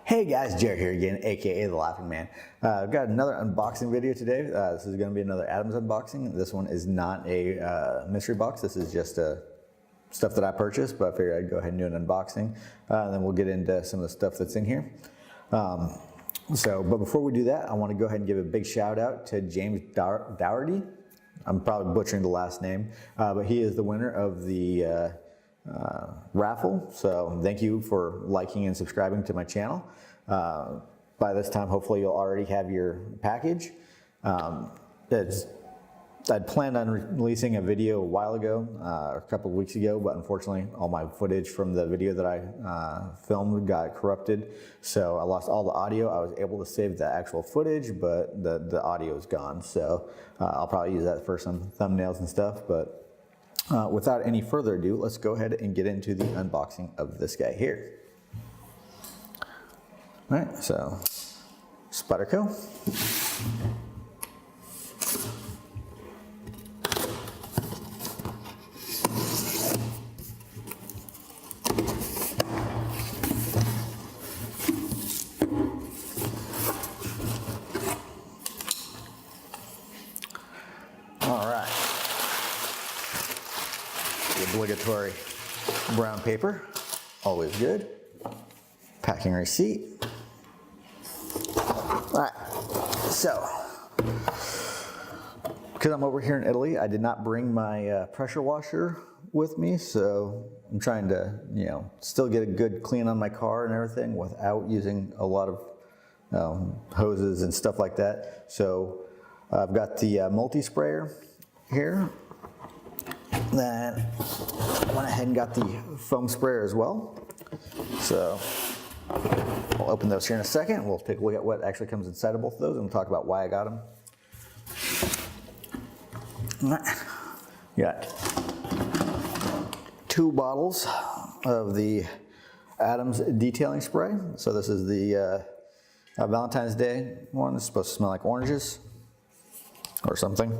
Hey guys, Jared here again, aka The Laughing Man. I've got another unboxing video today. This is going to be another Adams unboxing. This one is not a mystery box. This is just stuff that I purchased, but I figured I'd go ahead and do an unboxing. And then we'll get into some of the stuff that's in here. But before we do that, I want to go ahead and give a big shout out to James Dougherty. I'm probably butchering the last name, but he is the winner of the raffle. So thank you for liking and subscribing to my channel. By this time, hopefully you'll already have your package. I'd planned on releasing a video a while ago, a couple of weeks ago, but unfortunately all my footage from the video that I filmed got corrupted. So I lost all the audio. I was able to save the actual footage, but the audio is gone. So I'll probably use that for some thumbnails and stuff. But without any further ado, let's go ahead and get into the unboxing of this guy here. All right, so Spyderco. All right. The obligatory brown paper, always good. Packing receipt. All right, so because I'm over here in Italy, I did not bring my pressure washer with me, so I'm trying to, still get a good clean on my car and everything without using a lot of hoses and stuff like that. So I've got the multi-sprayer here. Then I went ahead and got the foam sprayer as well. So I'll open those here in a second. We'll take a look at what actually comes inside of both of those, and we'll talk about why I got them. Got 2 bottles of the Adams detailing spray. So this is the Valentine's Day one. It's supposed to smell like oranges or something.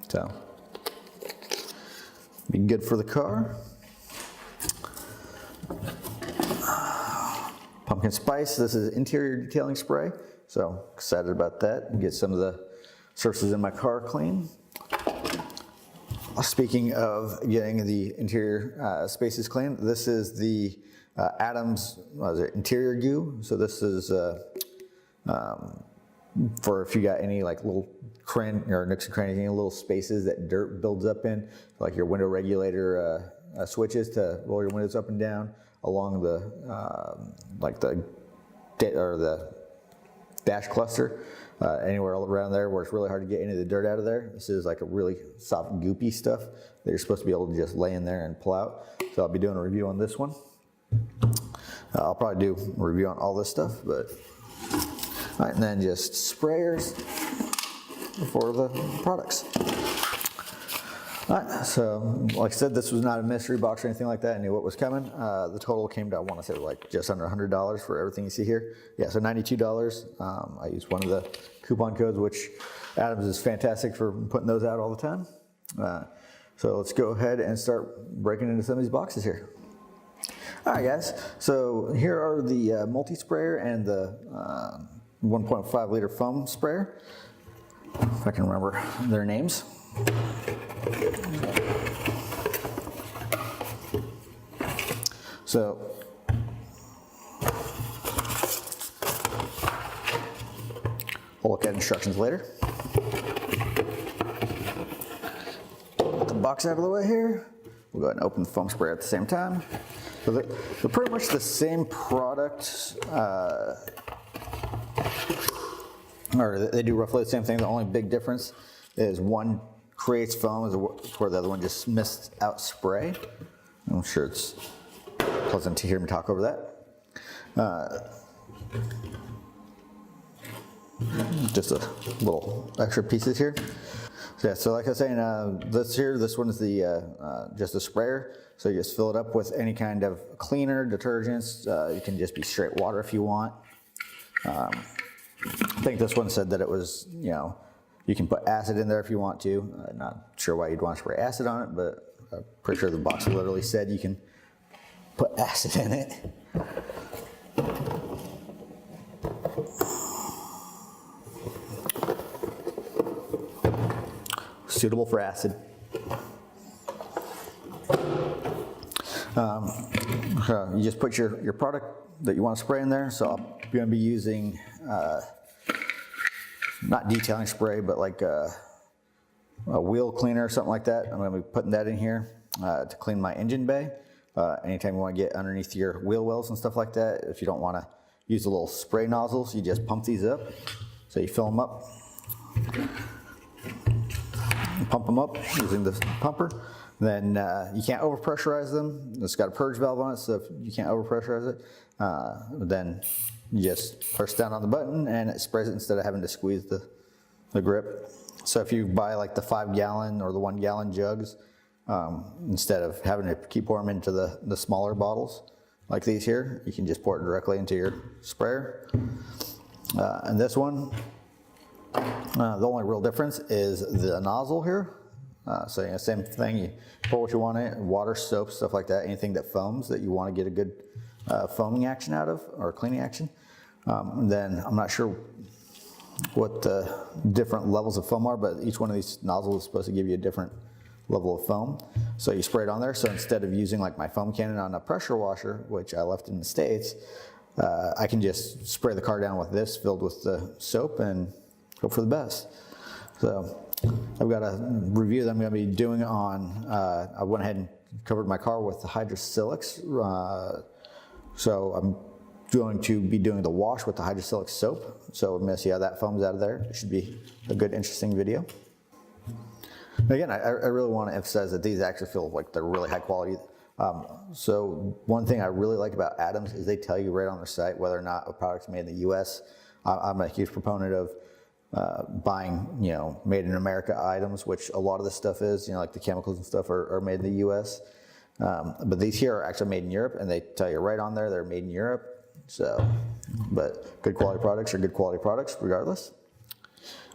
So be good for the car. Pumpkin spice, this is interior detailing spray. So excited about that. Get some of the surfaces in my car clean. Speaking of getting the interior spaces clean, this is the Adams interior goo. So this is for if you got any like little nooks and crannies, any little spaces that dirt builds up in, like your window regulator switches to roll your windows up and down along the the dash cluster, anywhere around there where it's really hard to get any of the dirt out of there. This is like a really soft goopy stuff that you're supposed to be able to just lay in there and pull out. So I'll be doing a review on this one. I'll probably do a review on all this stuff, but all right, and then just sprayers for the products. All right, so like I said, this was not a mystery box or anything like that. I knew what was coming. The total came to, I want to say, like just under $100 for everything you see here. Yeah, so $92. I used one of the coupon codes, which Adams is fantastic for putting those out all the time. So let's go ahead and start breaking into some of these boxes here. All right, guys, so here are the multi-sprayer and the 1.5 liter foam sprayer, if I can remember their names. So we'll look at instructions later. Get the box out of the way here. We'll go ahead and open the foam sprayer at the same time. So they're pretty much the same product, or they do roughly the same thing. The only big difference is one creates foam where the other one just mists out spray. I'm sure it's pleasant to hear me talk over that. Just a little extra pieces here. So yeah, so like I was saying, this one is the just a sprayer. So you just fill it up with any kind of cleaner, detergents. It can just be straight water if you want. I think this one said that it was, you can put acid in there if you want to. Not sure why you'd want to spray acid on it, but I'm pretty sure the box literally said you can put acid in it. suitable for acid. You just put your product that you want to spray in there. So I'm going to be using not detailing spray, but like a wheel cleaner or something like that. I'm going to be putting that in here to clean my engine bay. Anytime you want to get underneath your wheel wells and stuff like that, if you don't want to use the little spray nozzles, you just pump these up. So you fill them up, pump them up using the pumper. Then you can't overpressurize them. It's got a purge valve on it, so if you can't overpressurize it, then you just press down on the button and it sprays it instead of having to squeeze the grip. So if you buy like the 5-gallon or the 1-gallon jugs, instead of having to keep pouring them into the smaller bottles like these here, you can just pour it directly into your sprayer. And this one, the only real difference is the nozzle here. So you know, same thing, you pour what you want in, water, soap, stuff like that, anything that foams that you want to get a good foaming action out of, or cleaning action. Then I'm not sure what the different levels of foam are, but each one of these nozzles is supposed to give you a different level of foam. So you spray it on there. So instead of using like my foam cannon on a pressure washer, which I left in the States, I can just spray the car down with this filled with the soap and hope for the best. So I've got a review that I'm going to be doing on, I went ahead and covered my car with the hydrosilics. So I'm going to be doing the wash with the hydrosilic soap. So I'm going to see how that foams out of there. It should be a good, interesting video. Again, I really want to emphasize that these actually feel like they're really high quality. So one thing I really like about Adams is they tell you right on their site whether or not a product's made in the US. I'm a huge proponent of buying, you know, made in America items, which a lot of this stuff is, you know, like the chemicals and stuff are made in the US. But these here are actually made in Europe, and they tell you right on there they're made in Europe. So, but good quality products are good quality products regardless.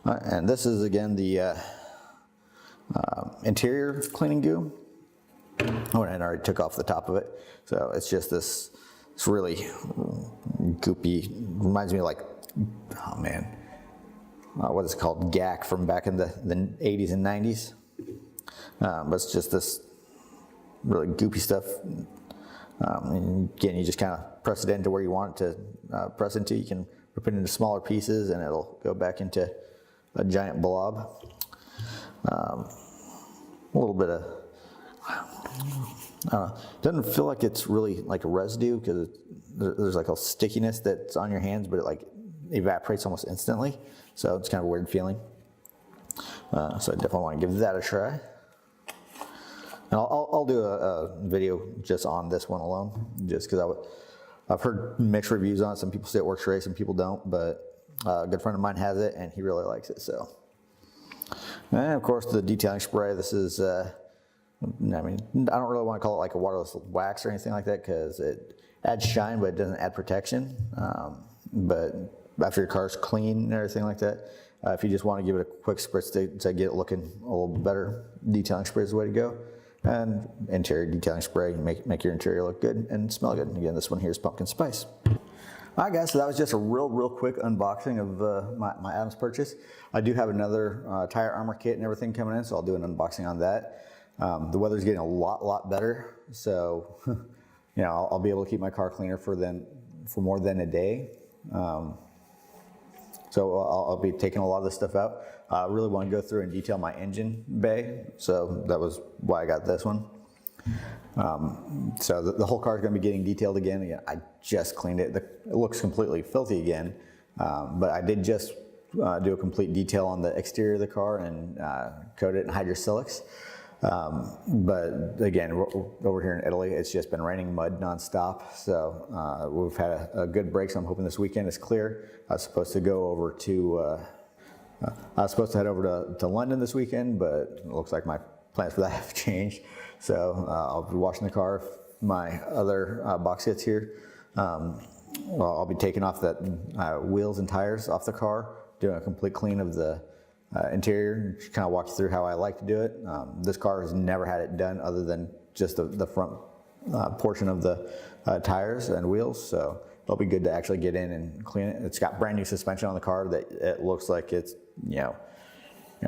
And this is again the interior cleaning goo. Oh, and I already took off the top of it. So it's just this, it's really goopy, reminds me of like, oh man, what is it called? GAC from back in the 80s and 90s. But it's just this really goopy stuff. And again, you just kind of press it into where you want it to press into. You can rip it into smaller pieces and it'll go back into a giant blob. A little bit of, it doesn't feel like it's really like a residue because there's like a stickiness that's on your hands, but it like evaporates almost instantly. So it's kind of a weird feeling. So I definitely want to give that a try. And I'll do a video just on this one alone, just because I've heard mixed reviews on it. Some people say it works great, some people don't, but a good friend of mine has it and he really likes it. So, and of course the detailing spray. This is, I mean, I don't really want to call it like a waterless wax or anything like that because it adds shine, but it doesn't add protection. But after your car's clean and everything like that, if you just want to give it a quick spritz to get it looking a little better, detailing spray is the way to go. And interior detailing spray, make your interior look good and smell good. Again, this one here is pumpkin spice. All right, guys, so that was just a real quick unboxing of my Adams purchase. I do have another tire armor kit and everything coming in, so I'll do an unboxing on that. The weather's getting a lot better, so you know, I'll be able to keep my car cleaner for more than a day. So I'll be taking a lot of this stuff out. I really want to go through and detail my engine bay, so that was why I got this one. So the whole car is going to be getting detailed again. Again, I just cleaned it. It looks completely filthy again, but I did just do a complete detail on the exterior of the car and coat it in hydrosilics. But again, over here in Italy, it's just been raining mud nonstop. So we've had a good break. So I'm hoping this weekend is clear. I was supposed to go over to, I was supposed to head over to London this weekend, but it looks like my plans for that have changed. So I'll be washing the car. My other box hits here. Well, I'll be taking off that wheels and tires off the car, doing a complete clean of the interior, just kind of walk you through how I like to do it. This car has never had it done other than just the front portion of the tires and wheels, so it'll be good to actually get in and clean it. It's got brand new suspension on the car that it looks like it's, you know,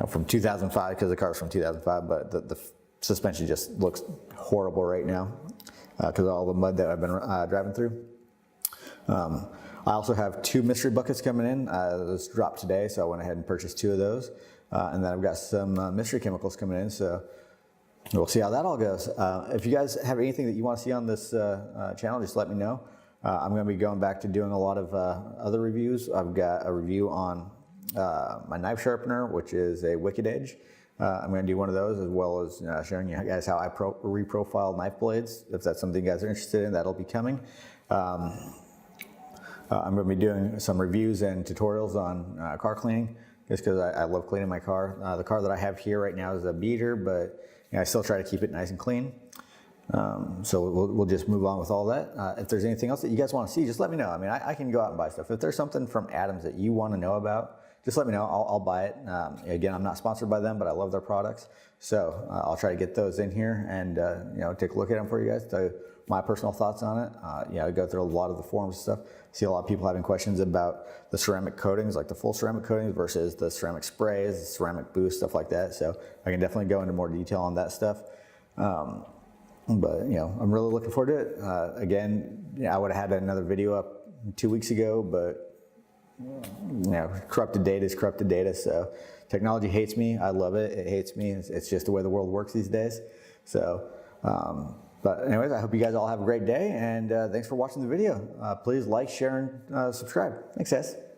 from 2005, because the car's from 2005, but the suspension just looks horrible right now because of all the mud that I've been driving through. I also have 2 mystery buckets coming in. Those dropped today, so I went ahead and purchased 2 of those. And then I've got some mystery chemicals coming in, so we'll see how that all goes. If you guys have anything that you want to see on this channel, just let me know. I'm going to be going back to doing a lot of other reviews. I've got a review on my knife sharpener, which is a Wicked Edge. I'm going to do one of those, as well as showing you guys how I reprofile knife blades. If that's something you guys are interested in, that'll be coming. I'm going to be doing some reviews and tutorials on car cleaning, just because I love cleaning my car. The car that I have here right now is a beater, but I still try to keep it nice and clean. So we'll just move on with all that. If there's anything else that you guys want to see, just let me know. I mean, I can go out and buy stuff. If there's something from Adams that you want to know about, just let me know. I'll buy it. Again, I'm not sponsored by them, but I love their products. So I'll try to get those in here and take a look at them for you guys, tell you my personal thoughts on it. I go through a lot of the forums and stuff. See a lot of people having questions about the ceramic coatings, like the full ceramic coatings versus the ceramic sprays, the ceramic boost, stuff like that. So I can definitely go into more detail on that stuff. But I'm really looking forward to it. Again, I would have had another video up 2 weeks ago, but corrupted data is corrupted data. So technology hates me. I love it. It hates me. It's just the way the world works these days. So, but anyways, I hope you guys all have a great day, and thanks for watching the video. Please like, share, and subscribe. Thanks, guys.